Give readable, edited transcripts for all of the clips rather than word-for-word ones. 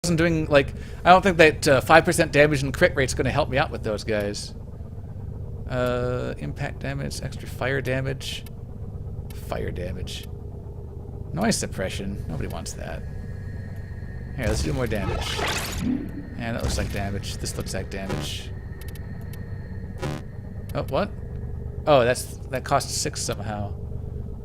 wasn't doing, like, I don't think that 5% damage and crit rate's going to help me out with those guys. Impact damage, extra fire damage. Fire damage. Noise suppression. Nobody wants that. Here, let's do more damage. And that looks like damage. This looks like damage. Oh, what? Oh, that costs 6 somehow.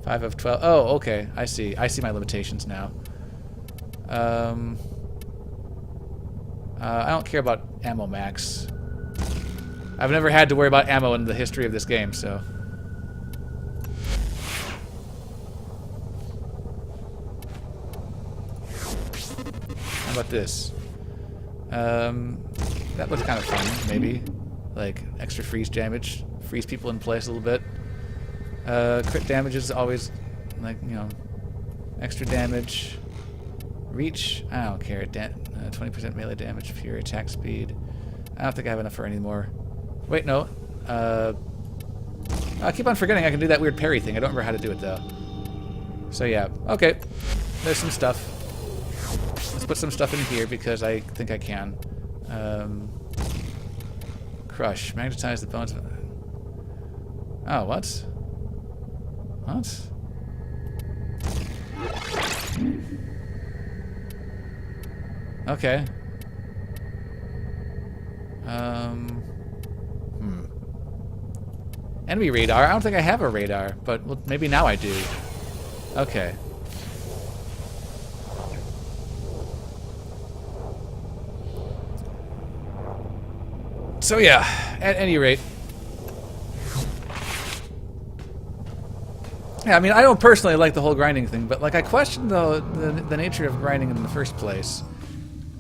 5 of 12. Oh, okay. I see. I see my limitations now. I don't care about ammo max. I've never had to worry about ammo in the history of this game, so. How about this? That looks kind of fun, maybe. Like, extra freeze damage. Freeze people in place a little bit. Crit damage is always, like, you know, extra damage. Reach, I don't care. 20% melee damage, pure attack speed. I don't think I have enough for any more. Wait, no. I keep on forgetting I can do that weird parry thing. I don't remember how to do it, though. So, yeah. Okay. There's some stuff. Let's put some stuff in here because I think I can. Crush. Magnetize the bones. Oh, what? What? Okay. Enemy radar. I don't think I have a radar, but well, maybe now I do. Okay. So yeah, at any rate. Yeah, I mean, I don't personally like the whole grinding thing, but like I question the nature of grinding in the first place.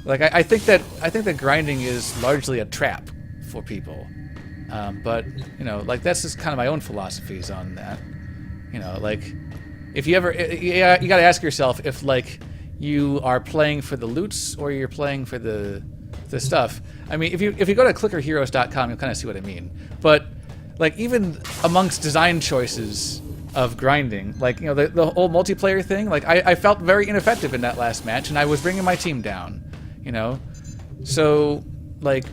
Like I think that grinding is largely a trap for people. But you know, like that's just kind of my own philosophies on that. You know, like if you ever, yeah, you got to ask yourself if like you are playing for the loots or you're playing for the stuff. I mean, if you go to clickerheroes.com, you'll kind of see what I mean. But like even amongst design choices of grinding, like, you know, the whole multiplayer thing, like I felt very ineffective in that last match, and I was bringing my team down, you know. So like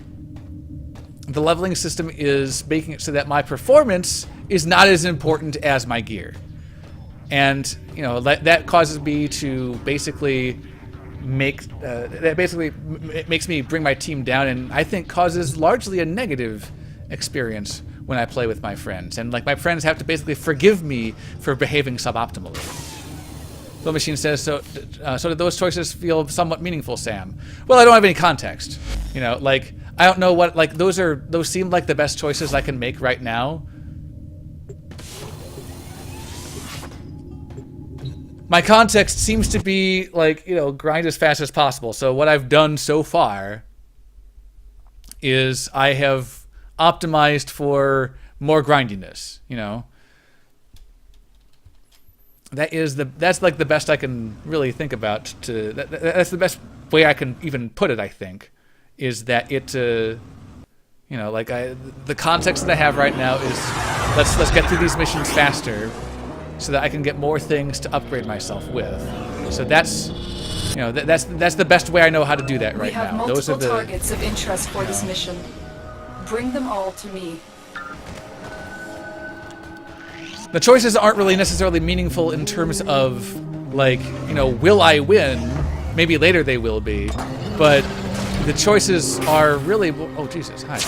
the leveling system is making it so that my performance is not as important as my gear, and you know that causes me to basically it makes me bring my team down, and I think causes largely a negative experience when I play with my friends. And like my friends have to basically forgive me for behaving suboptimally. The machine says, so did those choices feel somewhat meaningful, Sam? Well, I don't have any context. You know, like I don't know what, like those seem like the best choices I can make right now. My context seems to be like, you know, grind as fast as possible. So what I've done so far is I have optimized for more grindiness, you know. That's like the best I can really think about that's the best way I can even put it, I think, is that it you know, like the context that I have right now is let's get through these missions faster so that I can get more things to upgrade myself with. So that's, you know, that's the best way I know how to do that right now. We have multiple targets of interest for this mission. Bring them all to me. The choices aren't really necessarily meaningful in terms of, like, you know, will I win? Maybe later they will be, but the choices are really. Oh Jesus! Hi.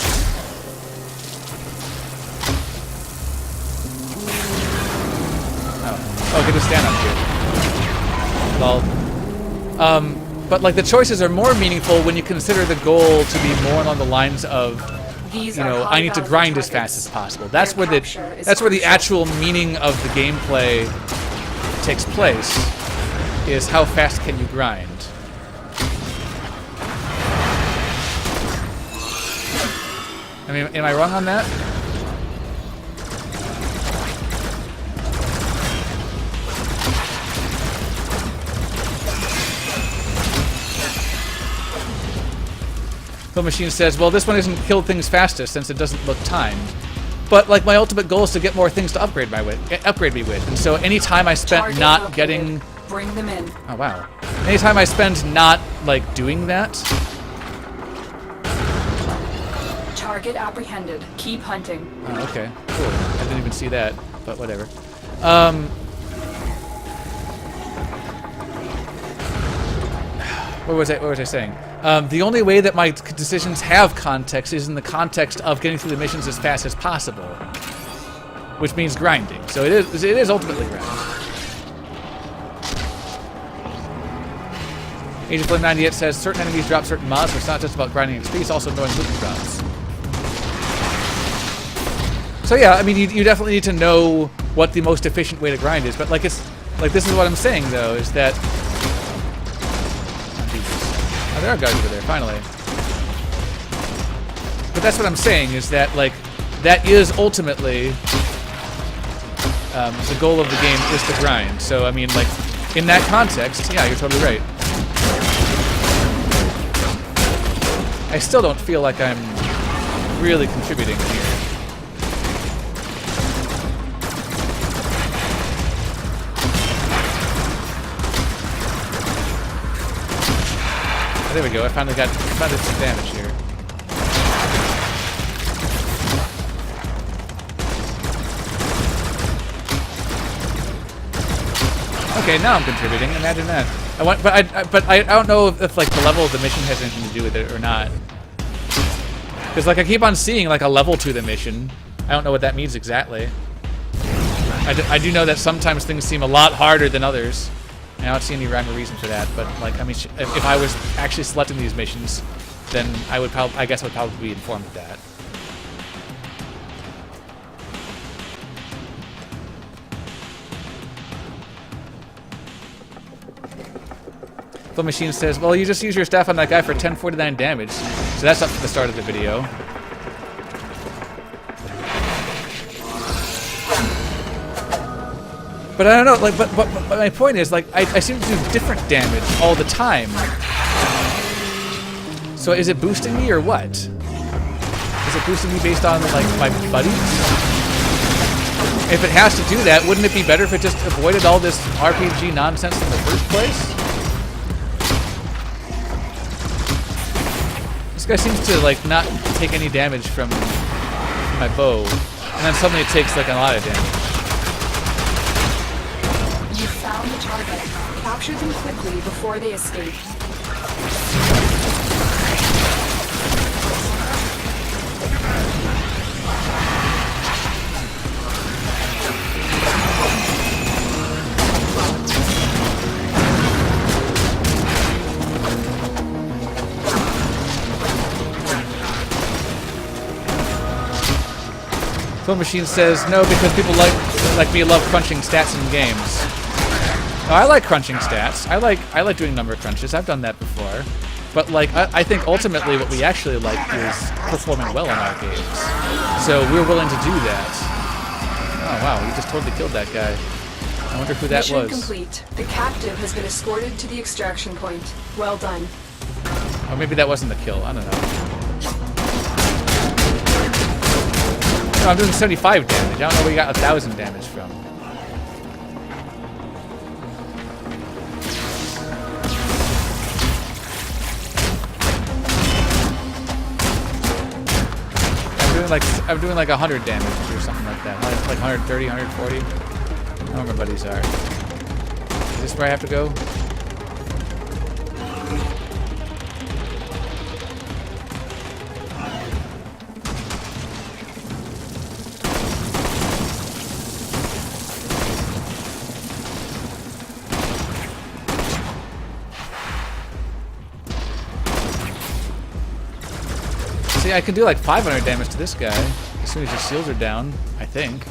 Oh, get to stand up here. Lol. But like the choices are more meaningful when you consider the goal to be more along the lines of, you know, I need to grind as fast as possible. That's where the actual meaning of the gameplay takes place. Is how fast can you grind? I mean, am I wrong on that? The machine says, well, this one isn't kill things fastest since it doesn't look timed. But like my ultimate goal is to get more things to upgrade me with. And so any time I spent not getting Bring them in. Oh, wow. Anytime I spend not, like, doing that... Target apprehended. Keep hunting. Oh, okay. Cool. I didn't even see that, but whatever. What was I saying? The only way that my decisions have context is in the context of getting through the missions as fast as possible, which means grinding. So it is ultimately grinding. Age of Flame 98 says certain enemies drop certain mods, so it's not just about grinding XP, it's also knowing loot drops. So yeah, I mean, you definitely need to know what the most efficient way to grind is, but like this is what I'm saying though, is that oh, there are guys over there, finally. But that's what I'm saying, is that like that is ultimately the goal of the game is to grind. So I mean, like in that context, yeah, you're totally right. I still don't feel like I'm really contributing here. There we go. I finally got some damage here. Okay, now I'm contributing. Imagine that. I don't know if like the level of the mission has anything to do with it or not. Because like I keep on seeing like a level to the mission. I don't know what that means exactly. I do know that sometimes things seem a lot harder than others. I don't see any rhyme or reason for that, but like, I mean, if I was actually selecting these missions, then I guess I would probably be informed of that. The machine says, well, you just use your staff on that guy for 1049 damage. So that's up to the start of the video. But I don't know, like, but my point is, like, I seem to do different damage all the time. So is it boosting me or what? Is it boosting me based on, like, my buddies? If it has to do that, wouldn't it be better if it just avoided all this RPG nonsense in the first place? This guy seems to, like, not take any damage from my bow. And then suddenly it takes, like, a lot of damage. You found the target. Capture them quickly before they escape. Phone Machine says no because people like me love crunching stats in games. Oh, I like crunching stats. I like doing number crunches. I've done that before. But like I think ultimately what we actually like is performing well in our games. So we're willing to do that. Oh wow, we just totally killed that guy. I wonder who that was. Mission complete. The captive has been escorted to the extraction point. Well done. Or maybe that wasn't the kill. I don't know. No, I'm doing 75 damage. I don't know where you got 1,000 damage from. I'm doing like 100 damage or something like that. Like 130, 140. I don't know where my buddies are. Is this where I have to go? See, I can do like 500 damage to this guy as soon as his shields are down, I think.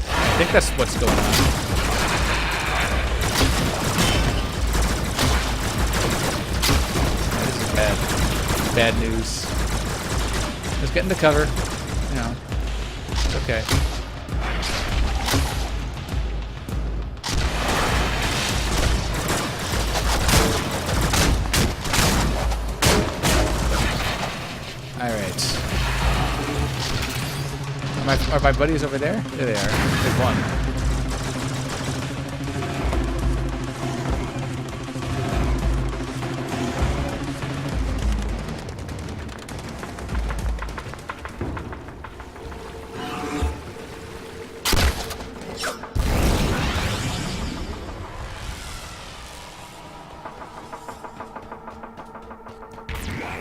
I think that's what's going on. Oh, this is bad. Bad news. Just get into cover. You know. It's okay. Alright. Are my buddies over there? There they are. There's one.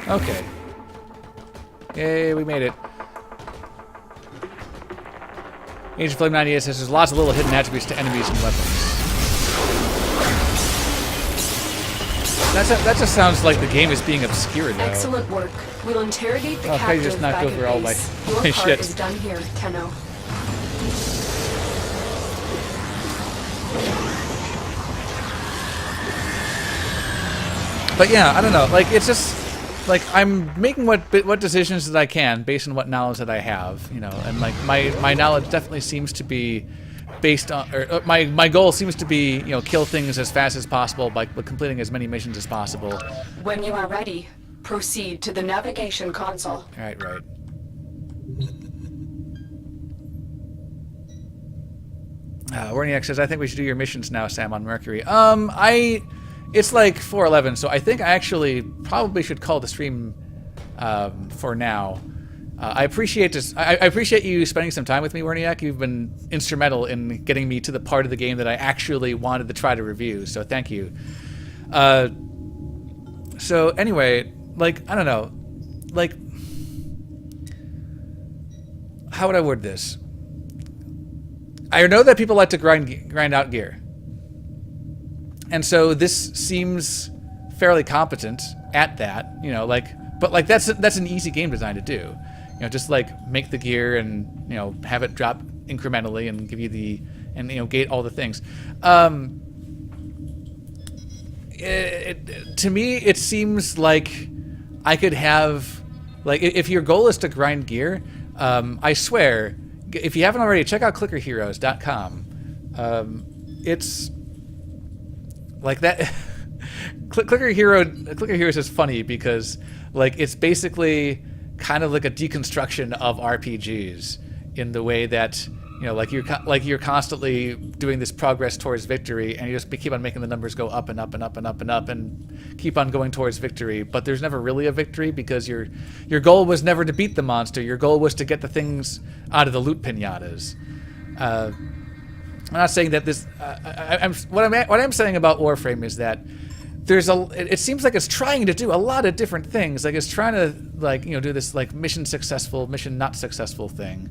Okay. Yay, we made it. Age of Flame 98 says there's lots of little hidden attributes to enemies and weapons. That just sounds like the game is being obscure, though. Excellent work. We'll interrogate the I captive just knocked back over at all my base. Your part shit. is done here, Tenno. But yeah, I don't know. Like, it's just like I'm making what decisions that I can based on what knowledge that I have, you know. And like my knowledge definitely seems to be based on, or my goal seems to be, you know, kill things as fast as possible by completing as many missions as possible. When you are ready, proceed to the navigation console. Right. Warniak says, I think we should do your missions now, Sam, on Mercury. It's like 4:11, so I think I actually probably should call the stream for now. I appreciate this. I appreciate you spending some time with me, Warniak. You've been instrumental in getting me to the part of the game that I actually wanted to try to review, so thank you. So anyway, like, I don't know. Like, how would I word this? I know that people like to grind out gear. And so this seems fairly competent at that, you know, like, but like that's an easy game design to do. You know, just like make the gear and, you know, have it drop incrementally and give you the, and, you know, gate all the things. To me, it seems like I could have, like, if your goal is to grind gear, I swear, if you haven't already, check out clickerheroes.com. It's like that. Clicker Heroes is funny because, like, it's basically kind of like a deconstruction of RPGs in the way that, you know, like you're constantly doing this progress towards victory, and you just keep on making the numbers go up and up and up and up and up, and keep on going towards victory. But there's never really a victory because your goal was never to beat the monster. Your goal was to get the things out of the loot pinatas. I'm not saying that this. What I'm saying about Warframe is that it seems like it's trying to do a lot of different things. Like, it's trying to, like, you know, do this like mission successful, mission not successful thing.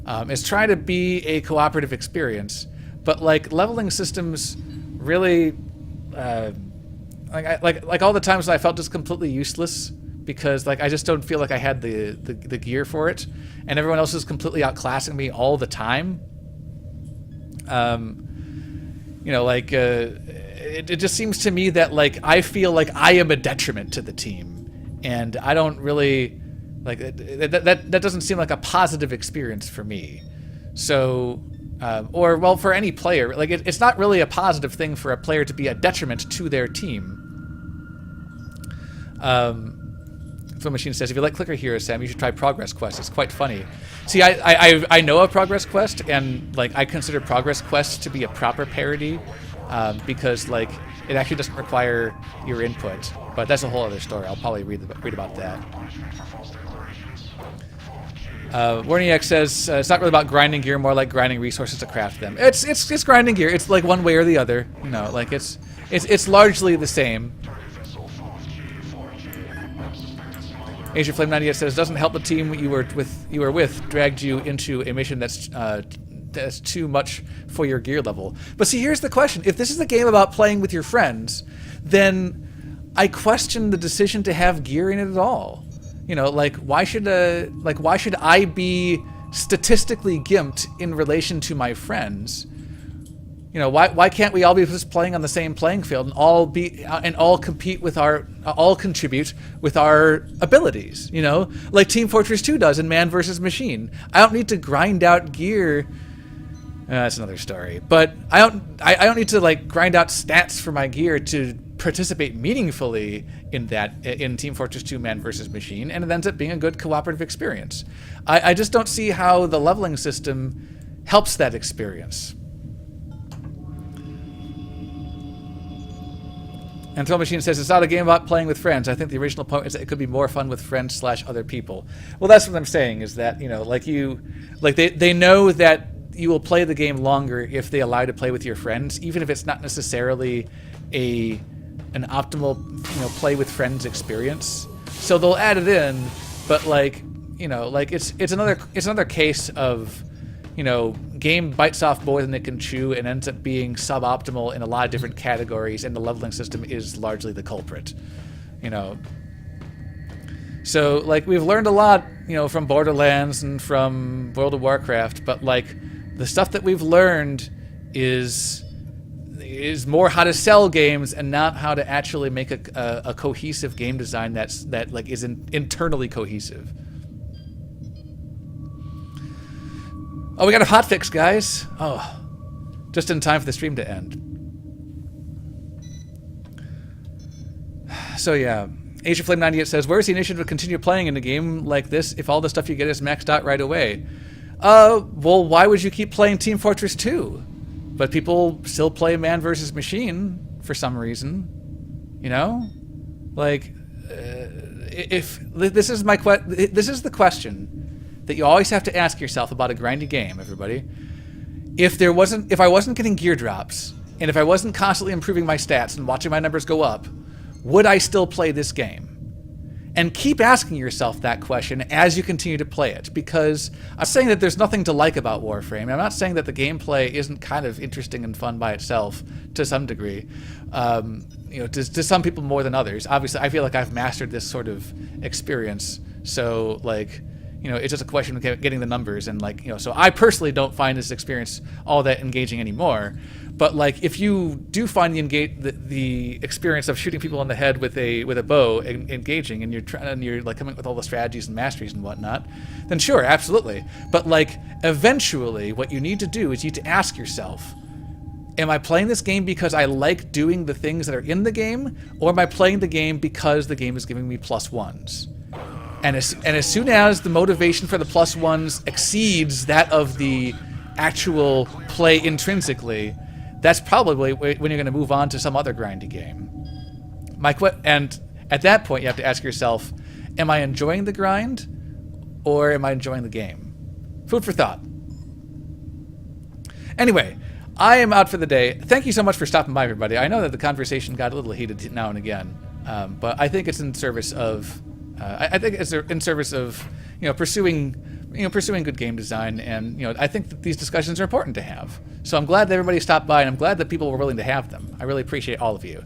It's trying to be a cooperative experience, but like leveling systems really, like all the times I felt just completely useless because, like, I just don't feel like I had the gear for it, and everyone else is completely outclassing me all the time. You know, like, it just seems to me that, like, I feel like I am a detriment to the team, and I don't really, like, that doesn't seem like a positive experience for me. So, or, well, for any player, like, it's not really a positive thing for a player to be a detriment to their team. Phil Machine says, if you like Clicker Heroes, Sam, you should try Progress Quest. It's quite funny. See, I know of Progress Quest, and, like, I consider Progress Quest to be a proper parody, because, like, it actually doesn't require your input. But that's a whole other story. I'll probably read about that. Warniak says, it's not really about grinding gear, more like grinding resources to craft them. It's grinding gear. It's like one way or the other. You know, like, it's largely the same. Asia Flame 98 says, doesn't help the team you were with dragged you into a mission that's too much for your gear level. But see, here's the question: if this is a game about playing with your friends, then I question the decision to have gear in it at all. You know, like, why should I be statistically gimped in relation to my friends? You know, why can't we all be just playing on the same playing field and all compete with all contribute with our abilities? You know, like Team Fortress 2 does in Man vs. Machine. I don't need to grind out gear. That's another story. But I don't need to, like, grind out stats for my gear to participate meaningfully in Team Fortress 2 Man vs. Machine, and it ends up being a good cooperative experience. I just don't see how the leveling system helps that experience. And Throw Machine says, it's not a game about playing with friends. I think the original point is that it could be more fun with friends / other people. Well, that's what I'm saying, is that, you know, like, they know that you will play the game longer if they allow you to play with your friends, even if it's not necessarily an optimal, you know, play with friends experience. So they'll add it in, but like, you know, like it's another case of, you know, game bites off more than it can chew and ends up being suboptimal in a lot of different categories, and the leveling system is largely the culprit, you know. So like we've learned a lot, you know, from Borderlands and from World of Warcraft, but like the stuff that we've learned is more how to sell games and not how to actually make a cohesive game design that like is internally cohesive. Oh, we got a hotfix, guys. Oh, just in time for the stream to end. So yeah, Asia Flame 98 says, "Where's the initiative to continue playing in a game like this if all the stuff you get is maxed out right away?" Well, why would you keep playing Team Fortress 2? But people still play Man vs. Machine for some reason, you know? Like, if this is this is the question that you always have to ask yourself about a grindy game, everybody. If I wasn't getting gear drops, and if I wasn't constantly improving my stats and watching my numbers go up, would I still play this game? And keep asking yourself that question as you continue to play it, because I'm saying that there's nothing to like about Warframe. I'm not saying that the gameplay isn't kind of interesting and fun by itself to some degree. You know, to some people more than others. Obviously, I feel like I've mastered this sort of experience, so like, you know, it's just a question of getting the numbers, and like, you know, so I personally don't find this experience all that engaging anymore. But like, if you do find the experience of shooting people in the head with a bow engaging, and you're like coming up with all the strategies and masteries and whatnot, then sure, absolutely. But like, eventually, what you need to do is you need to ask yourself, am I playing this game because I like doing the things that are in the game, or am I playing the game because the game is giving me +1s? And as soon as the motivation for the +1s exceeds that of the actual play intrinsically, that's probably when you're going to move on to some other grindy game. And at that point, you have to ask yourself, am I enjoying the grind, or am I enjoying the game? Food for thought. Anyway, I am out for the day. Thank you so much for stopping by, everybody. I know that the conversation got a little heated now and again, but I think it's in service of you know, pursuing good game design, and you know, I think that these discussions are important to have. So I'm glad that everybody stopped by, and I'm glad that people were willing to have them. I really appreciate all of you.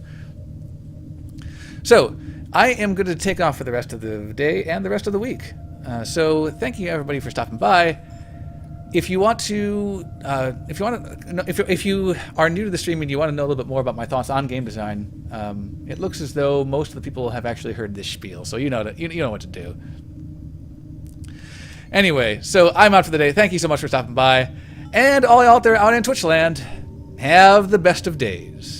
So I am going to take off for the rest of the day and the rest of the week. So thank you everybody for stopping by. If you are new to the stream and you want to know a little bit more about my thoughts on game design, it looks as though most of the people have actually heard this spiel, so you know what to do. Anyway, so I'm out for the day. Thank you so much for stopping by, and all y'all out there out in Twitch land, have the best of days.